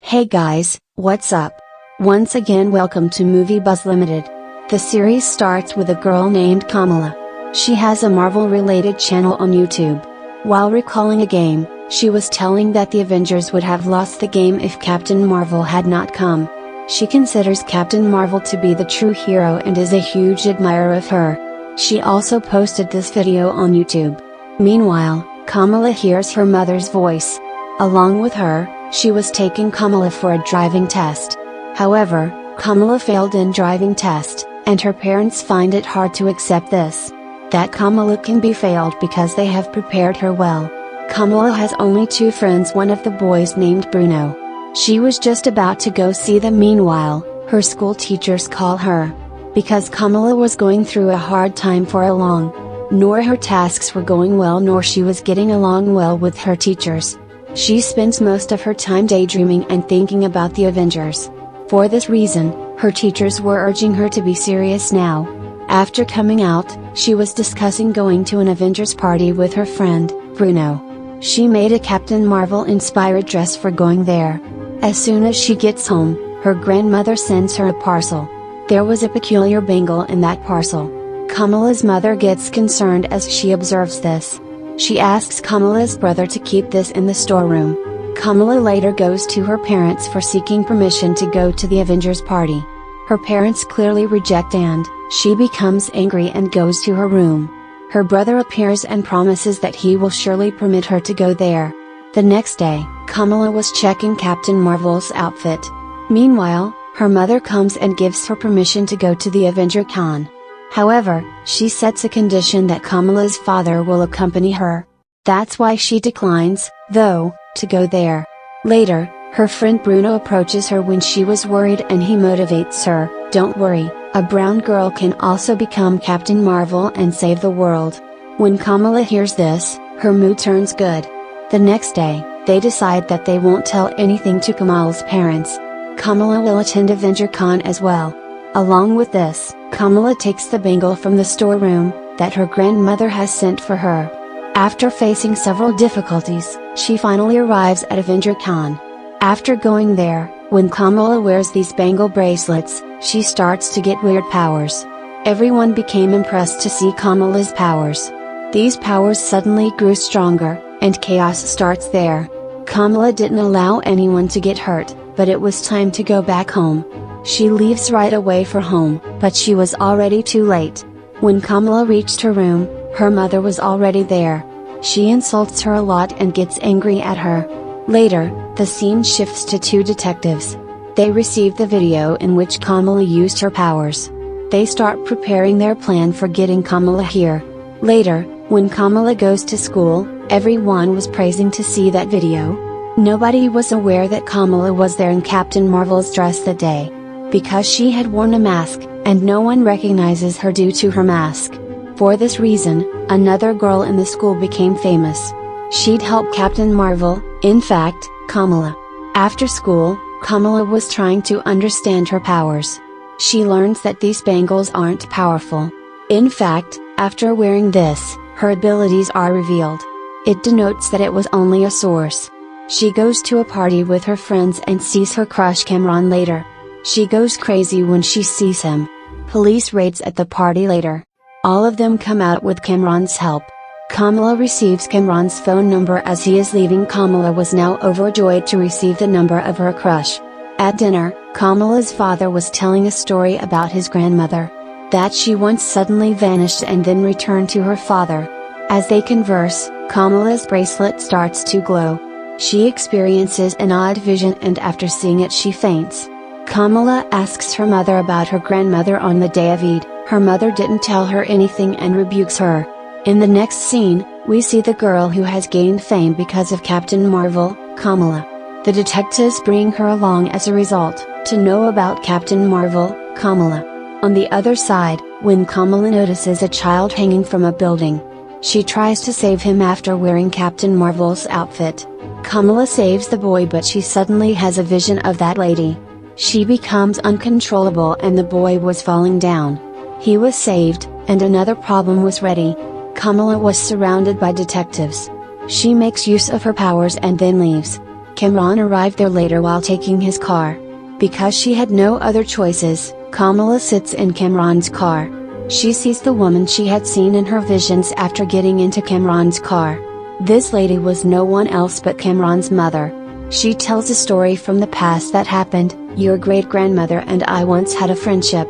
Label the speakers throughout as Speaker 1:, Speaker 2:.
Speaker 1: Hey guys, what's up? Once again welcome to Moviebuzz Limited. The series starts with a girl named Kamala. She has a Marvel-related channel on YouTube. While recalling a game, she was telling that the Avengers would have lost the game if Captain Marvel had not come. She considers Captain Marvel to be the true hero and is a huge admirer of her. She also posted this video on YouTube. Meanwhile, Kamala hears her mother's voice. Along with her, she was taking Kamala for a driving test. However, Kamala failed in driving test, and her parents find it hard to accept this. That Kamala can be failed because they have prepared her well. Kamala has only two friends, one of the boys named Bruno. She was just about to go see them. Meanwhile, her school teachers call her. Because Kamala was going through a hard time for a long. Nor her tasks were going well nor she was getting along well with her teachers. She spends most of her time daydreaming and thinking about the Avengers. For this reason, her teachers were urging her to be serious now. After coming out, she was discussing going to an Avengers party with her friend, Bruno. She made a Captain Marvel-inspired dress for going there. As soon as she gets home, her grandmother sends her a parcel. There was a peculiar bangle in that parcel. Kamala's mother gets concerned as she observes this. She asks Kamala's brother to keep this in the storeroom. Kamala later goes to her parents for seeking permission to go to the Avengers party. Her parents clearly reject and she becomes angry and goes to her room. Her brother appears and promises that he will surely permit her to go there. The next day, Kamala was checking Captain Marvel's outfit. Meanwhile, her mother comes and gives her permission to go to the Avenger Con. However, she sets a condition that Kamala's father will accompany her. That's why she declines, though, to go there. Later, her friend Bruno approaches her when she was worried and he motivates her, "Don't worry, a brown girl can also become Captain Marvel and save the world." When Kamala hears this, her mood turns good. The next day, they decide that they won't tell anything to Kamala's parents. Kamala will attend Avenger Con as well. Along with this, Kamala takes the bangle from the storeroom, that her grandmother has sent for her. After facing several difficulties, she finally arrives at Avenger Con. After going there, when Kamala wears these bangle bracelets, she starts to get weird powers. Everyone became impressed to see Kamala's powers. These powers suddenly grew stronger, and chaos starts there. Kamala didn't allow anyone to get hurt, but it was time to go back home. She leaves right away for home, but she was already too late. When Kamala reached her room, her mother was already there. She insults her a lot and gets angry at her. Later, the scene shifts to two detectives. They receive the video in which Kamala used her powers. They start preparing their plan for getting Kamala here. Later, when Kamala goes to school, everyone was praising to see that video. Nobody was aware that Kamala was there in Captain Marvel's dress that day. Because she had worn a mask, and no one recognizes her due to her mask. For this reason, another girl in the school became famous. She'd help Captain Marvel, in fact, Kamala. After school, Kamala was trying to understand her powers. She learns that these bangles aren't powerful. In fact, after wearing this, her abilities are revealed. It denotes that it was only a source. She goes to a party with her friends and sees her crush Cameron later. She goes crazy when she sees him. Police raids at the party later. All of them come out with Cameron's help. Kamala receives Cameron's phone number as he is leaving. Kamala was now overjoyed to receive the number of her crush. At dinner, Kamala's father was telling a story about his grandmother. That she once suddenly vanished and then returned to her father. As they converse, Kamala's bracelet starts to glow. She experiences an odd vision and after seeing it she faints. Kamala asks her mother about her grandmother on the day of Eid. Her mother didn't tell her anything and rebukes her. In the next scene, we see the girl who has gained fame because of Captain Marvel, Kamala. The detectives bring her along as a result, to know about Captain Marvel, Kamala. On the other side, when Kamala notices a child hanging from a building, she tries to save him after wearing Captain Marvel's outfit. Kamala saves the boy but she suddenly has a vision of that lady. She becomes uncontrollable and the boy was falling down. He was saved, and another problem was ready. Kamala was surrounded by detectives. She makes use of her powers and then leaves. Kamran arrived there later while taking his car. Because she had no other choices, Kamala sits in Kamran's car. She sees the woman she had seen in her visions after getting into Kamran's car. This lady was no one else but Kamran's mother. She tells a story from the past that happened. Your great-grandmother and I once had a friendship.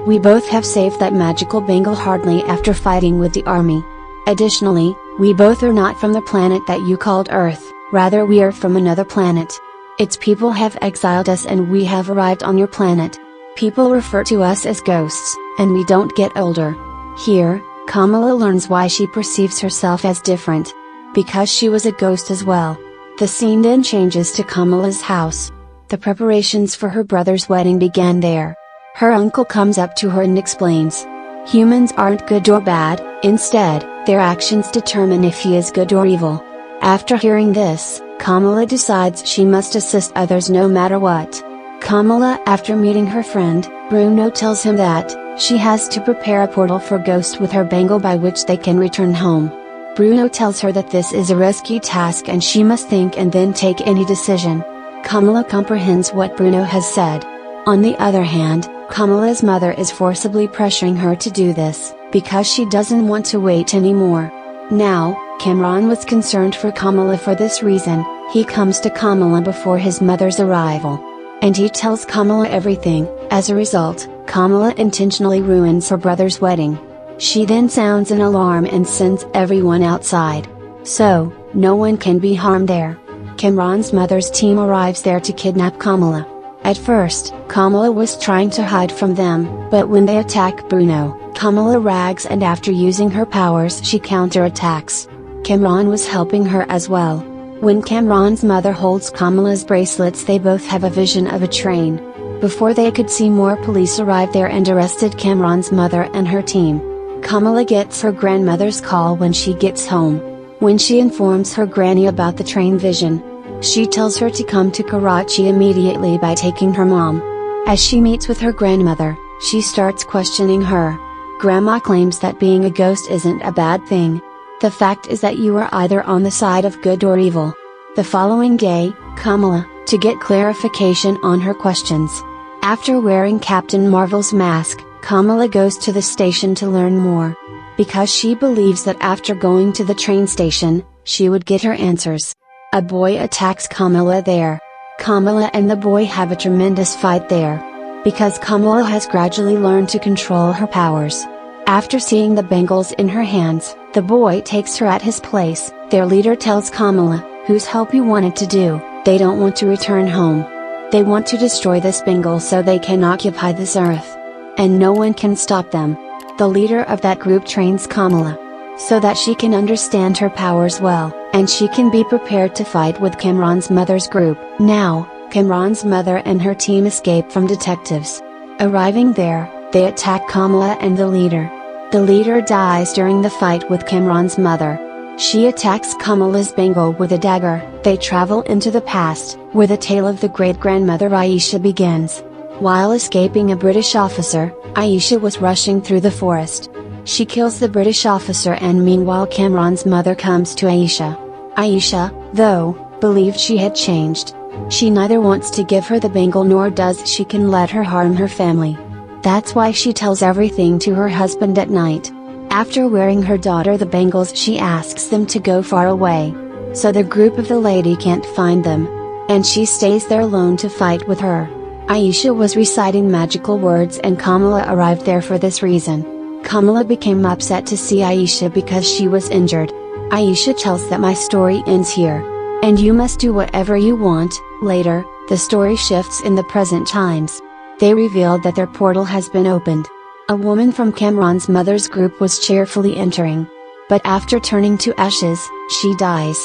Speaker 1: We both have saved that magical bangle hardly after fighting with the army. Additionally, we both are not from the planet that you called Earth, rather we are from another planet. Its people have exiled us and we have arrived on your planet. People refer to us as ghosts, and we don't get older. Here, Kamala learns why she perceives herself as different. Because she was a ghost as well. The scene then changes to Kamala's house. The preparations for her brother's wedding began there. Her uncle comes up to her and explains. Humans aren't good or bad, instead, their actions determine if he is good or evil. After hearing this, Kamala decides she must assist others no matter what. Kamala, after meeting her friend, Bruno, tells him that she has to prepare a portal for ghosts with her bangle by which they can return home. Bruno tells her that this is a risky task and she must think and then take any decision. Kamala comprehends what Bruno has said. On the other hand, Kamala's mother is forcibly pressuring her to do this, because she doesn't want to wait anymore. Now, Kamran was concerned for Kamala for this reason. He comes to Kamala before his mother's arrival. And he tells Kamala everything. As a result, Kamala intentionally ruins her brother's wedding. She then sounds an alarm and sends everyone outside. So, no one can be harmed there. Kamran's mother's team arrives there to kidnap Kamala. At first, Kamala was trying to hide from them, but when they attack Bruno, Kamala rags and after using her powers she counterattacks. Kamran was helping her as well. When Kamran's mother holds Kamala's bracelets they both have a vision of a train. Before they could see more, police arrived there and arrested Kamran's mother and her team. Kamala gets her grandmother's call when she gets home. When she informs her granny about the train vision, she tells her to come to Karachi immediately by taking her mom. As she meets with her grandmother, she starts questioning her. Grandma claims that being a ghost isn't a bad thing. The fact is that you are either on the side of good or evil. The following day, Kamala, to get clarification on her questions. After wearing Captain Marvel's mask, Kamala goes to the station to learn more. Because she believes that after going to the train station, she would get her answers. A boy attacks Kamala there. Kamala and the boy have a tremendous fight there. Because Kamala has gradually learned to control her powers. After seeing the bangles in her hands, the boy takes her at his place. Their leader tells Kamala, whose help you wanted to do, they don't want to return home. They want to destroy this bangle so they can occupy this earth. And no one can stop them. The leader of that group trains Kamala, so that she can understand her powers well, and she can be prepared to fight with Kamran's mother's group. Now, Kamran's mother and her team escape from detectives. Arriving there, they attack Kamala and the leader. The leader dies during the fight with Kamran's mother. She attacks Kamala's bangle with a dagger. They travel into the past, where the tale of the great-grandmother Aisha begins. While escaping a British officer, Aisha was rushing through the forest. She kills the British officer and meanwhile Kamran's mother comes to Aisha. Aisha, though, believed she had changed. She neither wants to give her the bangle nor does she can let her harm her family. That's why she tells everything to her husband at night. After wearing her daughter the bangles she asks them to go far away. So the group of the lady can't find them. And she stays there alone to fight with her. Aisha was reciting magical words and Kamala arrived there for this reason. Kamala became upset to see Aisha because she was injured. Aisha tells that my story ends here. And you must do whatever you want. Later, the story shifts in the present times. They revealed that their portal has been opened. A woman from Kamran's mother's group was cheerfully entering. But after turning to ashes, she dies.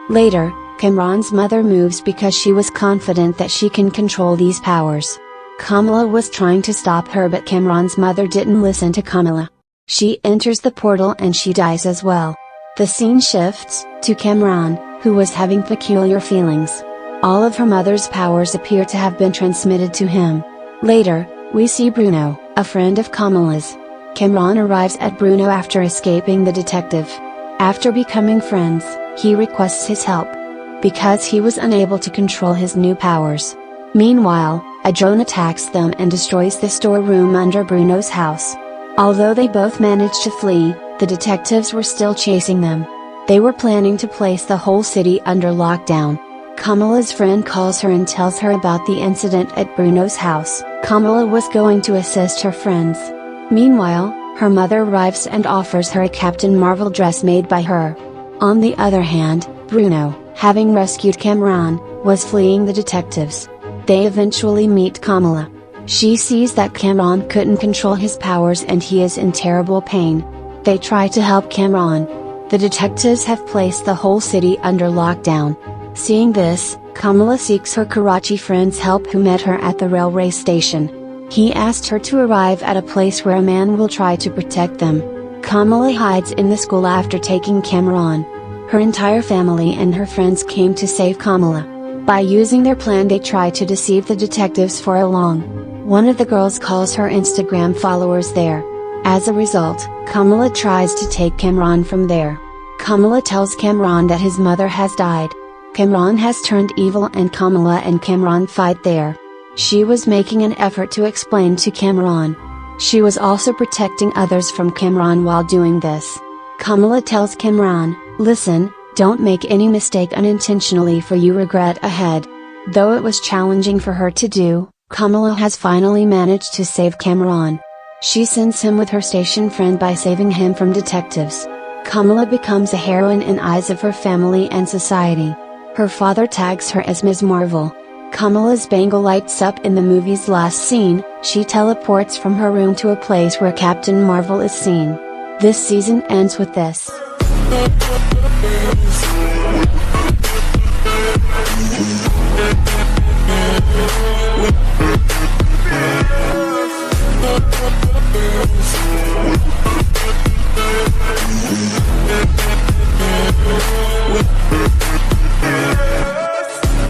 Speaker 1: Later, Kamran's mother moves because she was confident that she can control these powers. Kamala was trying to stop her but Kamran's mother didn't listen to Kamala. She enters the portal and she dies as well. The scene shifts to Kamran, who was having peculiar feelings. All of her mother's powers appear to have been transmitted to him. Later, we see Bruno, a friend of Kamala's. Kamran arrives at Bruno after escaping the detective. After becoming friends, he requests his help. because he was unable to control his new powers. Meanwhile, a drone attacks them and destroys the storeroom under Bruno's house. Although they both managed to flee, the detectives were still chasing them. They were planning to place the whole city under lockdown. Kamala's friend calls her and tells her about the incident at Bruno's house. Kamala was going to assist her friends. Meanwhile, her mother arrives and offers her a Captain Marvel dress made by her. On the other hand, Bruno, having rescued Cameron, was fleeing the detectives. They eventually meet Kamala. She sees that Cameron couldn't control his powers and he is in terrible pain. They try to help Cameron. The detectives have placed the whole city under lockdown. Seeing this, Kamala seeks her Karachi friend's help who met her at the railway station. He asked her to arrive at a place where a man will try to protect them. Kamala hides in the school after taking Cameron. Her entire family and her friends came to save Kamala. By using their plan they try to deceive the detectives for a long. One of the girls calls her Instagram followers there. As a result, Kamala tries to take Cameron from there. Kamala tells Cameron that his mother has died. Cameron has turned evil and Kamala and Cameron fight there. She was making an effort to explain to Cameron. She was also protecting others from Cameron while doing this. Kamala tells Cameron, "Listen, don't make any mistake unintentionally for you regret ahead." Though it was challenging for her to do, Kamala has finally managed to save Cameron. She sends him with her station friend by saving him from detectives. Kamala becomes a heroine in eyes of her family and society. Her father tags her as Ms. Marvel. Kamala's bangle lights up in the movie's last scene. She teleports from her room to a place where Captain Marvel is seen. This season ends with this.